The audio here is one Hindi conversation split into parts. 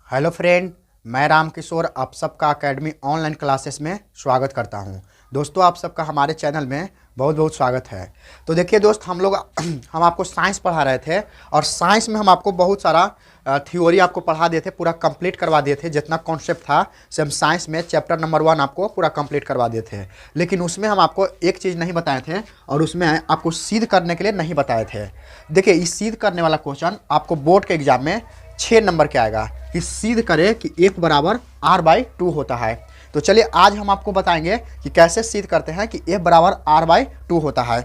हेलो फ्रेंड, मैं राम किशोर आप सबका एकेडमी ऑनलाइन क्लासेस में स्वागत करता हूं। दोस्तों, आप सबका हमारे चैनल में बहुत बहुत स्वागत है। तो देखिए दोस्त, हम आपको साइंस पढ़ा रहे थे और साइंस में हम आपको बहुत सारा थ्योरी आपको पढ़ा दिए थे, पूरा कंप्लीट करवा दिए थे। जितना कॉन्सेप्ट था से हम साइंस में चैप्टर नंबर 1 आपको पूरा कंप्लीट करवा दिए थे। लेकिन उसमें हम आपको एक चीज़ नहीं बताए थे और उसमें आपको सिद्ध करने के लिए नहीं बताए थे। देखिए, इस सिद्ध करने वाला क्वेश्चन आपको बोर्ड के एग्जाम में 6 नंबर के आएगा कि सिद्ध करे कि 1 बराबर r/2 होता है। तो चलिए आज हम आपको बताएंगे कि कैसे सिद्ध करते हैं कि f बराबर r/2 होता है।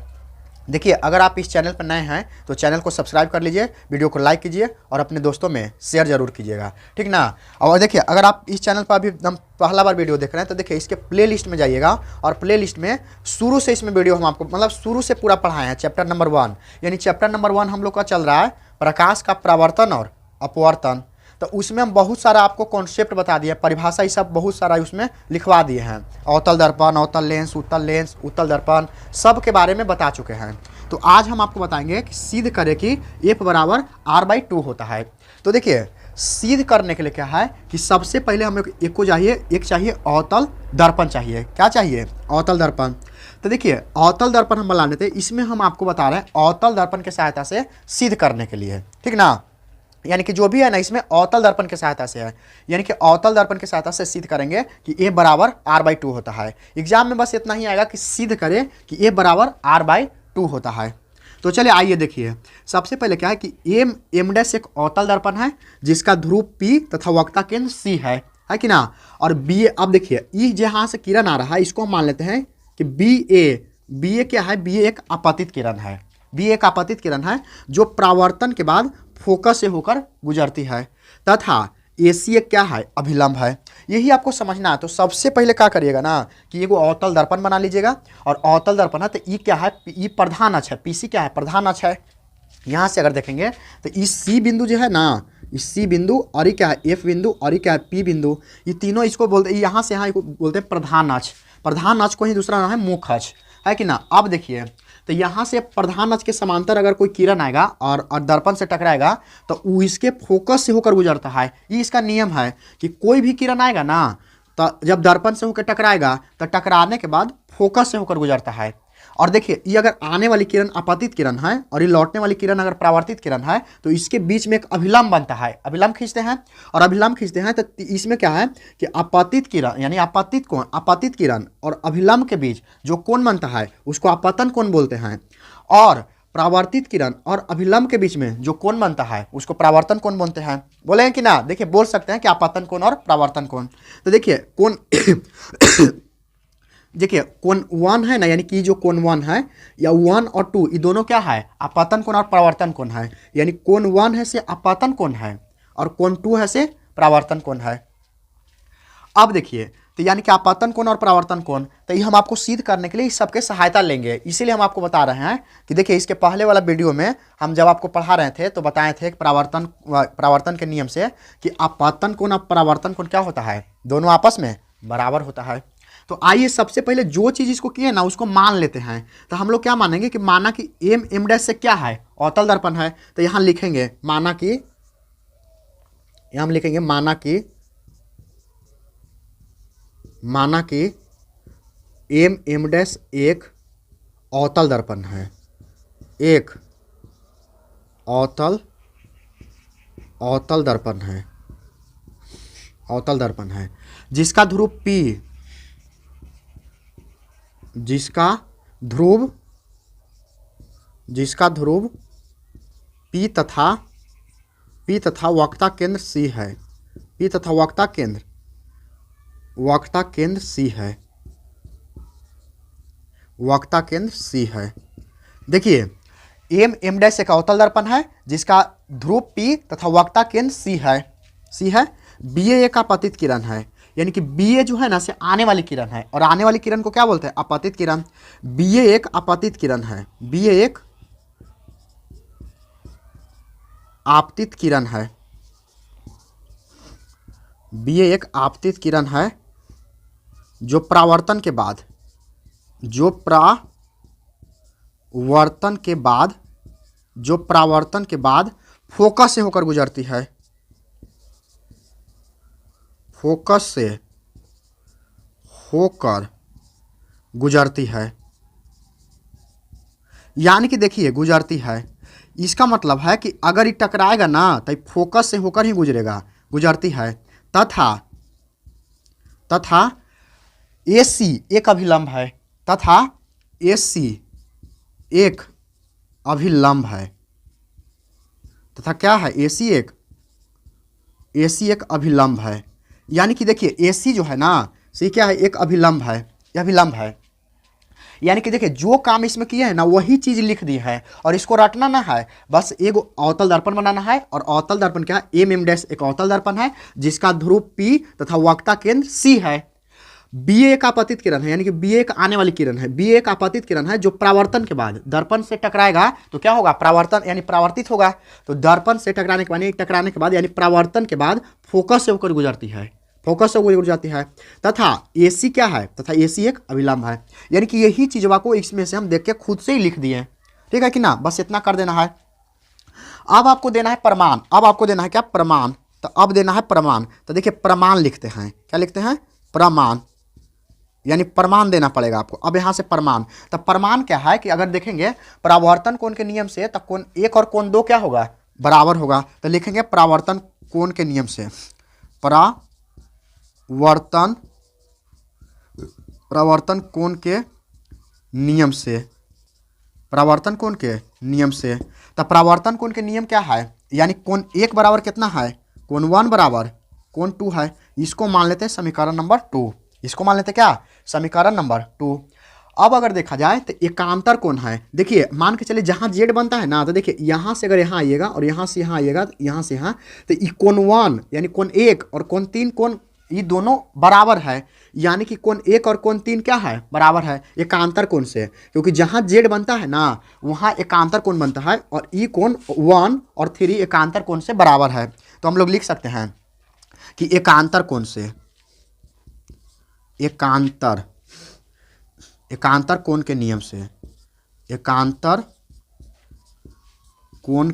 देखिए, अगर आप इस चैनल पर नए हैं तो चैनल को सब्सक्राइब कर लीजिए, वीडियो को लाइक कीजिए और अपने दोस्तों में शेयर जरूर कीजिएगा, ठीक ना। और देखिए, अगर आप इस चैनल पर अभी एकदम पहला बार वीडियो देख रहे हैं तो देखिए इसके प्लेलिस्ट में जाइएगा और प्लेलिस्ट में शुरू से इसमें वीडियो हम आपको मतलब शुरू से पूरा पढ़ाए हैं। चैप्टर नंबर 1 यानी चैप्टर नंबर 1 हम लोग का चल रहा है प्रकाश का परावर्तन और अपवर्तन। तो उसमें हम बहुत सारा आपको कॉन्सेप्ट बता दिए, परिभाषा ये सब बहुत सारा उसमें लिखवा दिए हैं। अवतल दर्पण, अवतल लेंस, उत्तल दर्पण सब के बारे में बता चुके हैं। तो आज हम आपको बताएंगे कि सिद्ध करें कि f बराबर r/2 होता है। तो देखिए, सिद्ध करने के लिए क्या है कि सबसे पहले हमें एक चाहिए अवतल दर्पण चाहिए। क्या चाहिए? अवतल दर्पण। तो देखिए, अवतल दर्पण हम बना लेते हैं। इसमें हम आपको बता रहे हैं अवतल दर्पण की सहायता से सिद्ध करने के लिए, ठीक ना। यानी कि जो भी है ना, इसमें अवतल दर्पण की सहायता से है, यानी कि अवतल दर्पण की सहायता से सिद्ध करेंगे कि a बराबर r/2 होता है। एग्जाम में बस इतना ही आएगा कि सिद्ध करें कि a बराबर r/2 होता है। तो चलिए आइए देखिए, सबसे पहले क्या है कि m' एक अवतल दर्पण है जिसका ध्रुव P तथा वक्रता केंद्र C है कि ना। और बी, अब देखिए ई जहाँ से किरण आ रहा है इसको हम मान लेते हैं कि बी ए क्या है? बी एक आपतित किरण है। बी एक आपतित किरण है जो परावर्तन के बाद फोकस से होकर गुजरती है तथा AC एक क्या है? अभिलंब है। यही आपको समझना है। तो सबसे पहले क्या करिएगा ना कि एगो अवतल दर्पण बना लीजिएगा और अवतल दर्पण है तो ई क्या है? ई प्रधान अक्ष है, PC क्या है? प्रधान अक्ष है। यहाँ से अगर देखेंगे तो इस C बिंदु जो है ना, इस C बिंदु और ये क्या है? F बिंदु और ये क्या है? P बिंदु। ये तीनों इसको बोलते हैं, यहाँ से यहाँ बोलते हैं प्रधान अक्ष। प्रधान अक्ष को ही दूसरा नाम है मुख्य अक्ष, है कि ना। अब देखिए, तो यहाँ से प्रधान अक्ष के समांतर अगर कोई किरण आएगा और दर्पण से टकराएगा तो वो इसके फोकस से होकर गुजरता है। ये इसका नियम है कि कोई भी किरण आएगा ना तो जब दर्पण से होकर टकराएगा तो टकराने के बाद फोकस से होकर गुजरता है। और देखिए, ये अगर आने वाली किरण आपतित किरण है और ये लौटने वाली किरण अगर परावर्तित किरण है तो इसके बीच में एक अभिलंब बनता है। अभिलंब खींचते हैं और अभिलंब खींचते हैं तो इसमें क्या है कि आपतित किरण यानी आपतित कोण, आपतित किरण और अभिलंब के बीच जो कोण बनता है उसको आपतन कोण बोलते हैं। और परावर्तित किरण और अभिलंब के बीच में जो कोण बनता है उसको परावर्तन कोण बोलते हैं। बोले कि ना? देखिए, बोल सकते हैं कि आपतन कोण और परावर्तन कोण। तो देखिए कोण देखिए कोण 1 है ना, यानी कि जो कोण 1 है या 1 और 2 ये दोनों क्या है? आपतन कोण और परावर्तन कोण है। यानी कोण 1 है से आपतन कोण है और कोण 2 है से परावर्तन कोण है। अब देखिए, तो यानी कि आपतन कोण और परावर्तन कोण, तो ये हम आपको सिद्ध करने के लिए इस सबके सहायता लेंगे। इसीलिए हम आपको बता रहे हैं कि देखिए, इसके पहले वाला वीडियो में हम जब आपको पढ़ा रहे थे तो बताए थे कि परावर्तन के नियम से कि आपतन कोण और परावर्तन कोण क्या होता है? दोनों आपस में बराबर होता है। तो आइए सबसे पहले जो चीज इसको किए ना उसको मान लेते हैं। तो हम लोग क्या मानेंगे कि माना कि m' से क्या है? अवतल दर्पण है। तो यहां लिखेंगे माना कि, यहां हम लिखेंगे माना कि m' एक अवतल दर्पण है, एक अवतल दर्पण है, अवतल दर्पण है जिसका ध्रुव P, जिसका ध्रुव P तथा वक्रता केंद्र C है। P तथा वक्रता केंद्र C है, वक्रता केंद्र C है। देखिए, m' एक अवतल दर्पण है जिसका ध्रुव P तथा वक्रता केंद्र C है। BA एक आपतित किरण है, यानी कि BA जो है ना से आने वाली किरण है और आने वाली किरण को क्या बोलते हैं? आपतित किरण। BA एक आपतित किरण है, BA एक आपतित किरण है, BA एक आपतित किरण है जो परावर्तन के बाद फोकस से होकर गुजरती है। फोकस से होकर गुजरती है, यानी कि देखिए गुजरती है, इसका मतलब है कि अगर ये टकराएगा ना तो फोकस से होकर ही गुजरेगा, गुजरती है। तथा तथा AC एक अभिलंब है, तथा AC एक अभिलंब है, तथा क्या है AC एक अभिलंब है, यानी कि देखिए AC जो है ना सही क्या है, एक अभिलंब है, यह अभिलंब है। यानी कि देखिए जो काम इसमें किए हैं ना वही चीज लिख दी है और इसको रटना ना है, बस एक अवतल दर्पण बनाना है। और अवतल दर्पण क्या है, MM' एक अवतल दर्पण है जिसका ध्रुव P तथा वक्रता केंद्र C है। BA एक आपतित किरण है, यानी कि BA एक आने वाली किरण है, BA एक आपतित किरण है जो परावर्तन के बाद दर्पण से टकराएगा तो क्या होगा, परावर्तन यानी परावर्तित होगा। तो दर्पण से टकराने के बाद यानी परावर्तन के बाद फोकस से होकर गुजरती है, फोकस से गुजर जाती है। तथा AC क्या है, तथा AC एक अभिलंब है, यानी कि यही चीजवा को इसमें से हम देख के खुद से ही लिख दिए, ठीक है कि ना, बस इतना कर देना है। अब आपको देना है प्रमाण, अब आपको देना है क्या, प्रमाण। तो अब देना है प्रमाण, तो देखिए प्रमाण लिखते हैं, क्या लिखते हैं, प्रमाण, यानी प्रमाण देना पड़ेगा आपको। अब यहाँ से प्रमाण, तो प्रमाण क्या है कि अगर देखेंगे परावर्तन कोण के नियम से तो कोण 1 और कोण 2 क्या होगा, बराबर होगा। तो लिखेंगे परावर्तन कोण के नियम से, परावर्तन कोण के नियम से, परावर्तन कोण के नियम से। तो परावर्तन कोण के नियम क्या है, यानी कोण 1 बराबर कितना है, कोण 1 बराबर कोण 2 है। इसको मान लेते हैं समीकरण नंबर 2, इसको मान लेते हैं क्या, समीकरण नंबर 2। अब अगर देखा जाए तो एकांतर कोण है, देखिए मान के चलिए जहाँ Z बनता है ना, तो देखिए यहाँ से अगर यहाँ आइएगा और यहाँ से यहाँ आइएगा, तो यहाँ से यहाँ, तो ये कोण 1 यानी कोण 1 और कोण 3 कोण ये दोनों बराबर है, यानी कि कोण 1 और कोण 3 क्या है, बराबर है एकांतर कोण से, क्योंकि जहाँ Z बनता है ना वहाँ एकांतर कोण बनता है और ये कोण 1 और 3 एकांतर कोण से बराबर है। तो हम लोग लिख सकते हैं कि एकांतर कोण से, एकांतर कोण के नियम से, एकांतर कोण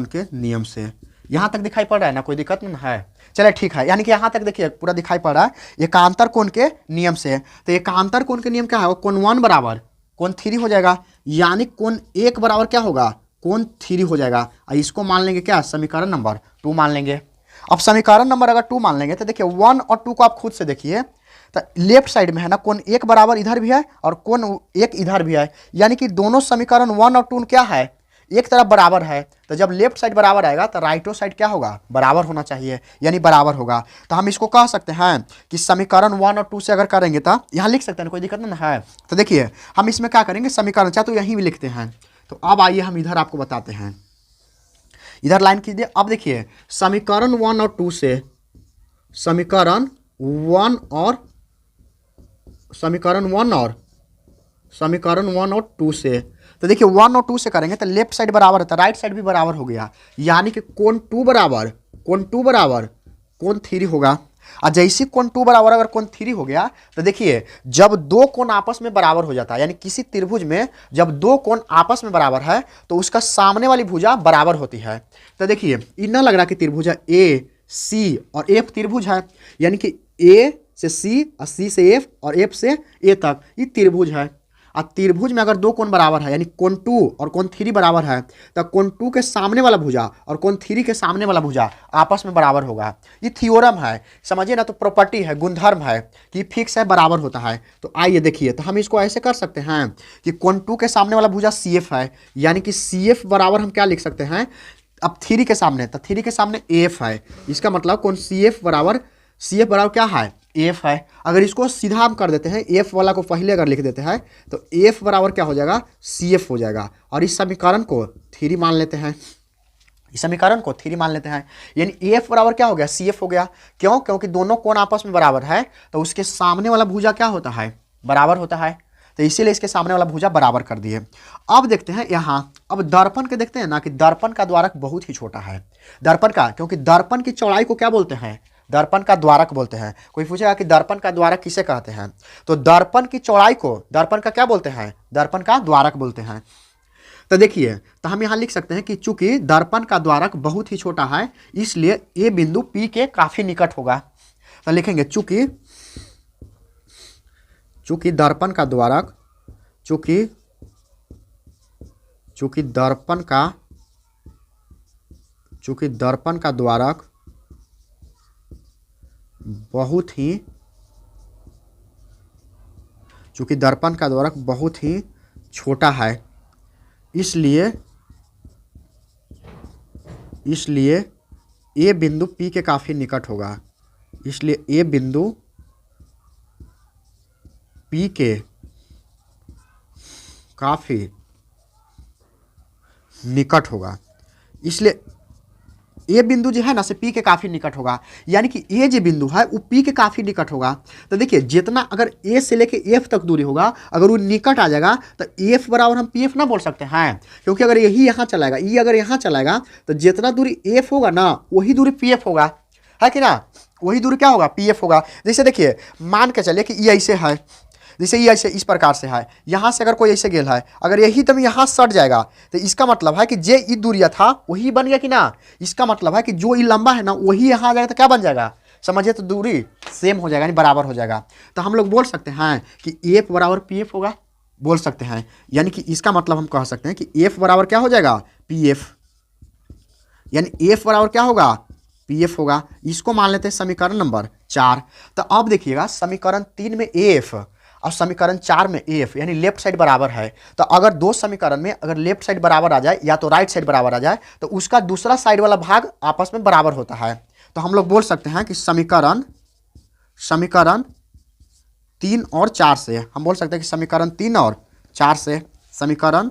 के नियम से। यहाँ तक दिखाई पड़ रहा है ना, कोई दिक्कत नहीं है, चलिए ठीक है। यानी कि यहाँ तक देखिए पूरा दिखाई पड़ रहा है एकांतर कोण के नियम से। तो एकांतर कोण के नियम क्या है, कोण 1 बराबर कोण 3 हो जाएगा, यानी कोण 1 बराबर क्या होगा, कोण 3 हो जाएगा। और इसको मान लेंगे क्या, समीकरण नंबर 2 मान लेंगे। अब समीकरण नंबर अगर 2 मान लेंगे तो देखिए 1 और 2 को आप खुद से देखिए, तो लेफ्ट साइड में है ना कोण 1 बराबर इधर भी है और कोण 1 इधर भी है, यानी कि दोनों समीकरण 1 और 2 क्या है, एक तरफ बराबर है। तो जब लेफ्ट साइड बराबर आएगा तो राइटो साइड क्या होगा, बराबर होना चाहिए, यानी बराबर होगा। तो हम इसको कह सकते हैं कि समीकरण 1 और 2 से अगर करेंगे तो यहाँ लिख सकते हैं, कोई दिक्कत नहीं है। तो देखिए हम इसमें क्या करेंगे, समीकरण चाहे तो यहीं भी लिखते हैं। तो अब आइए हम इधर आपको बताते हैं, इधर लाइन कीजिए। अब देखिए समीकरण 1 और 2 से, समीकरण 1 और 2 से, तो देखिए 1 और 2 से करेंगे तो लेफ्ट साइड बराबर है तो राइट साइड भी बराबर हो गया, यानी कि कोण 2 बराबर कोण 3 होगा। और जैसे कोण 2 बराबर अगर कोण 3 हो गया तो देखिए जब दो कोण आपस में बराबर हो जाता है, यानी किसी त्रिभुज में जब दो कोण आपस में बराबर है तो उसका सामने वाली भुजा बराबर होती है। तो देखिए इतना लग रहा कि त्रिभुज है AC और F त्रिभुज है, यानी कि A से C और C से F और F से A तक ये त्रिभुज है। और त्रिभुज में अगर दो कोण बराबर है, यानी कोण 2 और कोण 3 बराबर है, तो कोण 2 के सामने वाला भुजा और कोण 3 के सामने वाला भुजा आपस में बराबर होगा। ये थ्योरम है, समझिए ना, तो प्रॉपर्टी है, गुणधर्म है कि फिक्स है, बराबर होता है। तो आइए देखिए, तो हम इसको ऐसे कर सकते हैं कि कोण 2 के सामने वाला भुजा CF है, यानी कि CF बराबर हम क्या लिख सकते हैं, अब 3 के सामने, तो 3 के सामने AF है, इसका मतलब कोण CF बराबर क्या है, F है। अगर इसको सीधा हम कर देते हैं, F वाला को पहले अगर लिख देते हैं तो F बराबर क्या हो जाएगा, CF हो जाएगा। और इस समीकरण को 3 मान लेते हैं, इस समीकरण को 3 मान लेते हैं, यानी F बराबर क्या हो गया, CF हो गया। क्यों, क्योंकि दोनों कोण आपस में बराबर है तो उसके सामने वाला भुजा क्या होता है, बराबर होता है, तो इसीलिए इसके सामने वाला भुजा बराबर कर दिए। अब देखते हैं यहाँ, अब दर्पण के देखते हैं ना कि दर्पण का द्वारक बहुत ही छोटा है, दर्पण का, क्योंकि दर्पण की चौड़ाई को क्या बोलते हैं, दर्पण का द्वारक बोलते हैं। कोई पूछेगा कि दर्पण का द्वारक किसे कहते हैं, तो दर्पण की चौड़ाई को दर्पण का क्या बोलते हैं, दर्पण का द्वारक बोलते हैं। तो देखिए, तो हम यहाँ लिख सकते हैं कि चूंकि दर्पण का द्वारक बहुत ही छोटा है इसलिए ये बिंदु P के काफी निकट होगा। तो लिखेंगे चूंकि दर्पण का द्वारक चूंकि दर्पण का द्वारक बहुत ही छोटा है इसलिए ये बिंदु P के काफी निकट होगा। इसलिए ये बिंदु P के काफी निकट होगा। इसलिए ये बिंदु जो है ना से P के काफी निकट होगा, यानी कि ये जो बिंदु है वो P के काफी निकट होगा। तो देखिए, जितना अगर A से लेके F तक दूरी होगा, अगर वो निकट आ जाएगा तो F बराबर हम PF ना बोल सकते हैं, क्योंकि अगर यही यहाँ चलाएगा, ये अगर यहाँ चलाएगा तो जितना दूरी F होगा ना वही दूरी PF होगा, है कि ना? वही दूरी क्या होगा? PF होगा। जैसे देखिए, मान के चलिए कि ये ऐसे है, जैसे ये ऐसे इस प्रकार से है, यहाँ से अगर कोई ऐसे गेल है, अगर यही तब यहाँ सट जाएगा तो इसका मतलब है कि जे ई दूरिया था वही बन गया कि ना? इसका मतलब है कि जो ई लंबा है ना वही यहाँ आ जाएगा तो क्या बन जाएगा? समझिए, तो दूरी सेम हो जाएगा, यानी बराबर हो जाएगा। तो हम लोग बोल सकते हैं कि एफ बराबर पी एफ होगा, बोल सकते हैं। यानी कि इसका मतलब हम कह सकते हैं कि एफ बराबर क्या हो जाएगा? पी एफ, यानी एफ बराबर क्या होगा? पी एफ होगा। इसको मान लेते हैं समीकरण नंबर 4। तो अब देखिएगा, समीकरण 3 में एफ और समीकरण 4 में एफ, यानी लेफ्ट साइड बराबर है। तो अगर दो समीकरण में अगर लेफ्ट साइड बराबर आ जाए या तो राइट साइड बराबर आ जाए तो उसका दूसरा साइड वाला भाग आपस में बराबर होता है। तो हम लोग बोल सकते हैं कि समीकरण 3 और 4 से हम बोल सकते हैं कि समीकरण 3 और 4 से समीकरण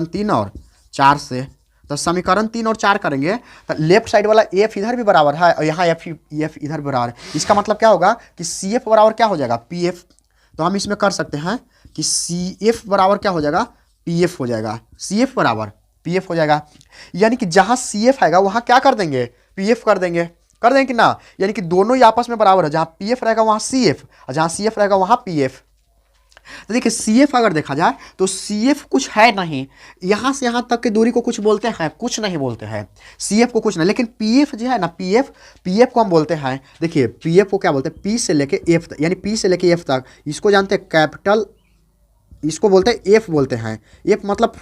3 और 4 से, तो समीकरण 3 और 4 करेंगे तो लेफ्ट साइड वाला एफ इधर भी बराबर है और यहाँ एफ इधर बराबर है। इसका मतलब क्या होगा कि सी एफ बराबर क्या हो जाएगा? P F. तो हम इसमें कर सकते हैं कि सी एफ बराबर क्या हो जाएगा? पी एफ हो जाएगा। सी एफ बराबर पी एफ हो जाएगा, यानी कि जहाँ सी एफ आएगा वहाँ क्या कर देंगे? पी एफ कर देंगे कि ना? यानी कि दोनों ही आपस में बराबर है, जहाँ पी एफ रहेगा वहाँ सी एफ और जहाँ सी एफ रहेगा वहाँ पी एफ। तो देखिए, सी एफ अगर देखा जाए तो सी एफ कुछ है नहीं, यहाँ से यहाँ तक की दूरी को कुछ बोलते हैं? कुछ नहीं बोलते हैं सी एफ को, कुछ नहीं। लेकिन पी एफ जो है ना, पी एफ को हम बोलते हैं, देखिए पी एफ को क्या बोलते हैं? पी से लेके एफ तक, यानी पी से लेके एफ तक, इसको जानते हैं कैपिटल, इसको बोलते हैं एफ बोलते हैं। एफ मतलब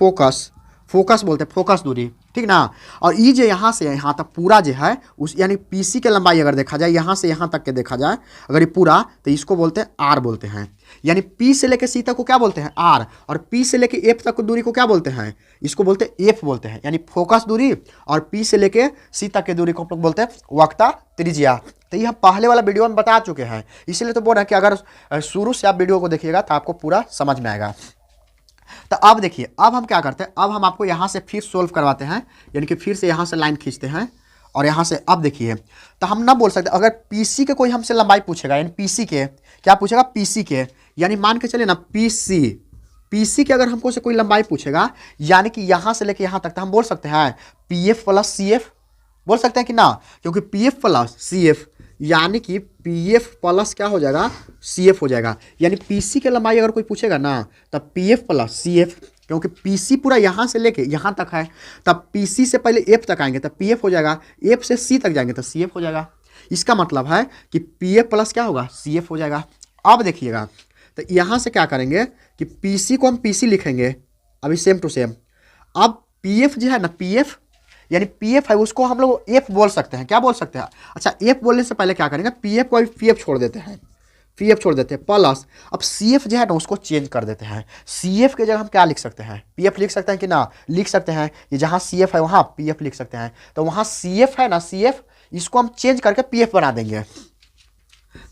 फोकस बोलते हैं, फोकस दूरी, ठीक ना? और ये जो यहाँ से यहाँ तक पूरा जो है उस, यानी पीसी के लंबाई अगर देखा जाए, यहाँ से यहाँ तक के देखा जाए अगर ये पूरा, तो इसको बोलते हैं आर बोलते हैं। यानी पी से लेके सी तक को क्या बोलते हैं? आर, और पी से लेके एफ तक की दूरी को क्या बोलते हैं? इसको बोलते हैं एफ बोलते हैं, यानी फोकस दूरी। और पी से लेके सी तक की दूरी को हम लोग बोलते हैं वक्ता त्रिज्या। तो ये हम पहले वाला वीडियो में बता चुके हैं, इसलिए तो बोल रहे हैं कि अगर शुरू से आप वीडियो को देखिएगा तो आपको पूरा समझ में आएगा। तो अब देखिए, अब हम क्या करते हैं, अब हम आपको यहाँ से फिर सोल्व करवाते हैं, यानी कि फिर से यहाँ से लाइन खींचते हैं और यहाँ से। अब देखिए, तो हम ना बोल सकते अगर पीसी के कोई हमसे लंबाई पूछेगा, यानी पीसी के क्या पूछेगा? पीसी के, यानी मान के चलिए ना पीसी के अगर हमको से कोई लंबाई पूछेगा, यानी कि यहाँ से लेके यहाँ तक, तो हम बोल सकते हैं P F plus C F, बोल सकते हैं कि ना? क्योंकि P F plus C F, यानी कि पी एफ प्लस क्या हो जाएगा? सी एफ हो जाएगा। यानी पीसी के लंबाई अगर कोई पूछेगा ना तब P F plus C F, क्योंकि पीसी पूरा यहाँ से लेके यहाँ तक है, तब पीसी से पहले एफ तक आएंगे तब पी एफ हो जाएगा, एफ से सी तक जाएंगे तो सी एफ हो जाएगा। इसका मतलब है कि पी एफ प्लस क्या होगा? सी एफ हो जाएगा। अब देखिएगा, तो यहाँ से क्या करेंगे कि पीसी को हम पीसी लिखेंगे अभी सेम टू सेम। अब पी एफ जो है ना, पी एफ यानी पी एफ है उसको हम लोग एफ बोल सकते हैं, क्या बोल सकते हैं? अच्छा, एफ बोलने से पहले क्या करेंगे? पी एफ को पी एफ छोड़ देते हैं, प्लस अब सी एफ जो है ना उसको चेंज कर देते हैं। सी एफ के जगह हम क्या लिख सकते हैं? पी एफ लिख सकते हैं कि ना? लिख सकते हैं कि जहाँ सी एफ है वहाँ पी एफ लिख सकते हैं। तो वहाँ सी एफ है ना, सी एफ, इसको हम चेंज करके पी एफ बना देंगे।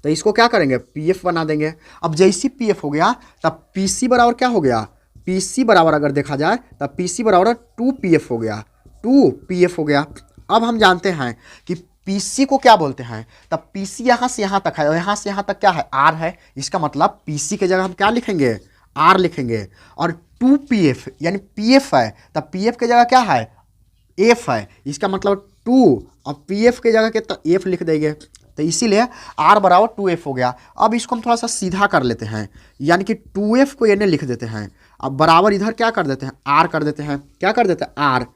तो इसको क्या करेंगे? पी एफ बना देंगे। अब जैसी पी एफ हो गया तब पी सी बराबर क्या हो गया? पी सी बराबर अगर देखा जाए तब पी सी बराबर 2 पी एफ हो गया, 2 पी एफ हो गया। अब हम जानते हैं कि पीसी को क्या बोलते हैं, तब पीसी यहाँ से यहाँ तक है और यहाँ से यहाँ तक क्या है? आर है। इसका मतलब पीसी के जगह हम क्या लिखेंगे? आर लिखेंगे। और 2 पी एफ यानी पी एफ है, तब पी एफ के जगह क्या है? एफ है। इसका मतलब 2 और पी एफ के जगह के एफ लिख देंगे। तो इसीलिए आर बराबर 2f हो गया। अब इसको हम थोड़ा सा सीधा कर लेते हैं, यानी कि 2f को एने लिख देते हैं। अब बराबर इधर क्या कर देते हैं, आर कर देते हैं। क्या कर देते हैं, आर।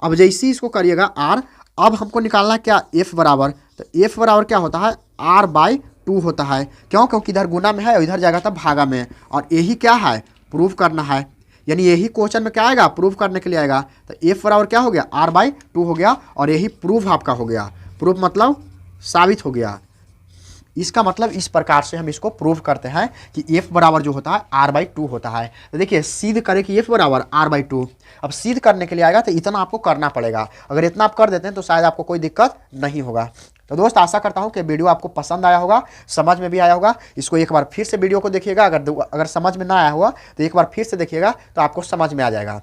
अब जैसे ही इसको करिएगा आर, अब हमको निकालना है क्या, एफ बराबर। तो एफ बराबर क्या होता है, आर बाई 2 होता है। क्यों, क्योंकि इधर गुना में है और इधर जाएगा था भागा में, और यही क्या है, प्रूव करना है। यानी यही क्वेश्चन में क्या आएगा, प्रूव करने के लिए आएगा। तो एफ बराबर क्या हो गया, आर बाई 2 हो गया, और यही प्रूफ आपका हो गया। प्रूफ मतलब साबित हो गया। इसका मतलब इस प्रकार से हम इसको प्रूव करते हैं कि एफ बराबर जो होता है आर बाई 2 होता है। तो देखिए सिद्ध करें कि एफ बराबर आर बाई 2। अब सिद्ध करने के लिए आएगा तो इतना आपको करना पड़ेगा। अगर इतना आप कर देते हैं तो शायद आपको कोई दिक्कत नहीं होगा। तो दोस्त आशा करता हूं कि वीडियो आपको पसंद आया होगा, समझ में भी आया होगा। इसको एक बार फिर से वीडियो को देखिएगा, अगर समझ में ना आया हुआ तो एक बार फिर से देखिएगा तो आपको समझ में आ जाएगा।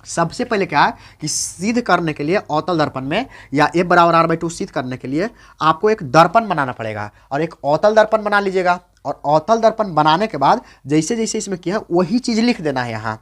सबसे पहले क्या है कि सिद्ध करने के लिए अवतल दर्पण में या एफ बराबर आर बाई 2 सिद्ध करने के लिए आपको एक दर्पण बनाना पड़ेगा, और एक अवतल दर्पण बना लीजिएगा। और अवतल दर्पण बनाने के बाद जैसे जैसे इसमें किया है वही चीज़ लिख देना है यहाँ,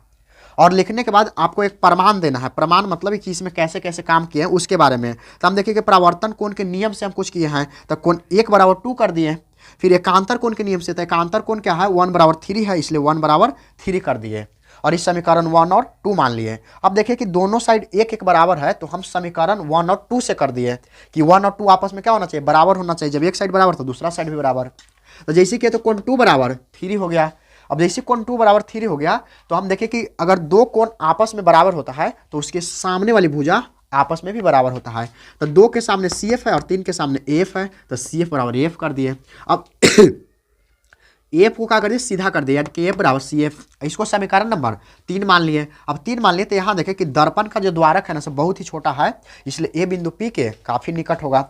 और लिखने के बाद आपको एक प्रमाण देना है। प्रमाण मतलब कि इसमें कैसे कैसे काम किए हैं उसके बारे में। तो हम देखिए कि परावर्तन कोण के नियम से हम कुछ किए हैं, तो कोण 1 बराबर 2 कर दिए। फिर एकांतर कोण के नियम से, तो एकांतर कोण क्या है, 1 बराबर 3 है, इसलिए 1 बराबर 3 कर दिए, और इस समीकरण 1 और 2 मान लिए। अब देखिए कि दोनों साइड एक एक बराबर है, तो हम समीकरण 1 और 2 से कर दिए कि 1 और 2 आपस में क्या होना चाहिए, बराबर होना चाहिए। जब एक साइड बराबर तो दूसरा साइड भी बराबर। तो जैसे कि तो कोण 2 बराबर 3 हो गया। अब जैसे कोण 2 बराबर 3 हो गया, तो हम देखें कि अगर दो कोण आपस में बराबर होता है तो उसके सामने वाली भुजा आपस में भी बराबर होता है। तो 2 के सामने सी एफ है और 3 के सामने एफ है, तो सी एफ बराबर एफ कर दिए। अब एफ को क्या कर दिए, सीधा कर दिया, यानी कि एफ बराबर सी एफ। इसको समीकरण नंबर 3 मान लिए। अब 3 मान लिए तो यहाँ देखें कि दर्पण का जो द्वारक है ना सब बहुत ही छोटा है, इसलिए ए बिंदु पी के काफ़ी निकट होगा।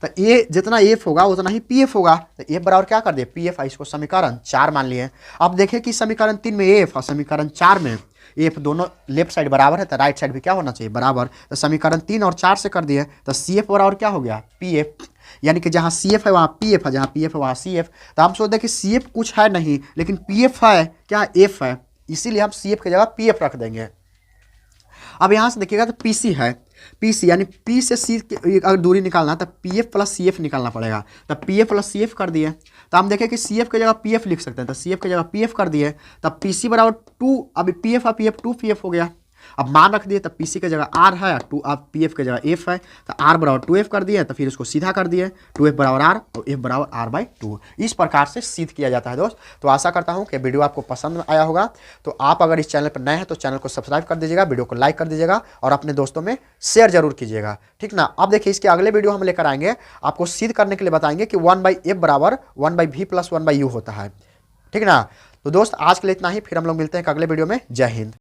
तो ए जितना एफ होगा उतना ही पी एफ होगा। तो एफ बराबर क्या कर दिए, पी एफ। इसको समीकरण 4 मान लिए। अब देखें कि समीकरण 3 में एफ और समीकरण 4 में एफ दोनों लेफ्ट साइड बराबर है, तो राइट साइड भी क्या होना चाहिए, बराबर। तो समीकरण 3 और 4 से कर दिए, तो सी एफ बराबर क्या हो गया, पी एफ। यानी कि जहाँ सी एफ है वहाँ पी एफ है, जहाँ पी एफ है वहाँ सी एफ। तो हम सोचते हैं कि सी एफ कुछ है नहीं, लेकिन पी एफ है, क्या एफ है, इसीलिए हम सी एफ की जगह पी एफ रख देंगे। अब यहाँ से देखिएगा तो पी सी है, पी सी यानी पी से सी अगर दूरी निकालना है तो P F plus C F निकालना पड़ेगा। तो P F plus C F कर दिए, तो हम देखें कि सी एफ की जगह पी एफ लिख सकते हैं, तो सी एफ की जगह पी एफ कर दिए। तब पी सी बराबर 2, अभी पी एफ और पी एफ 2 पी एफ हो गया। अब मान रख दिए, तब पी सी की जगह आर है, 2 अब पी एफ की जगह एफ है, तो आर बराबर 2 एफ कर दिए। तो फिर इसको सीधा कर दिए, 2 एफ बराबर आर और एफ बराबर आर बाई 2। इस प्रकार से सिद्ध किया जाता है दोस्त। तो आशा करता हूँ कि वीडियो आपको पसंद आया होगा। तो आप अगर इस चैनल पर नए हैं तो चैनल को सब्सक्राइब कर दीजिएगा, वीडियो को लाइक कर दीजिएगा और अपने दोस्तों में शेयर जरूर कीजिएगा, ठीक ना। अब देखिए इसके अगले वीडियो हम लेकर आएंगे, आपको सिद्ध करने के लिए बताएंगे कि 1 बाई एफ बराबर 1 by V plus 1 by U होता है, ठीक ना। तो दोस्त आज के लिए इतना ही, फिर हम लोग मिलते हैं एक अगले वीडियो में। जय हिंद।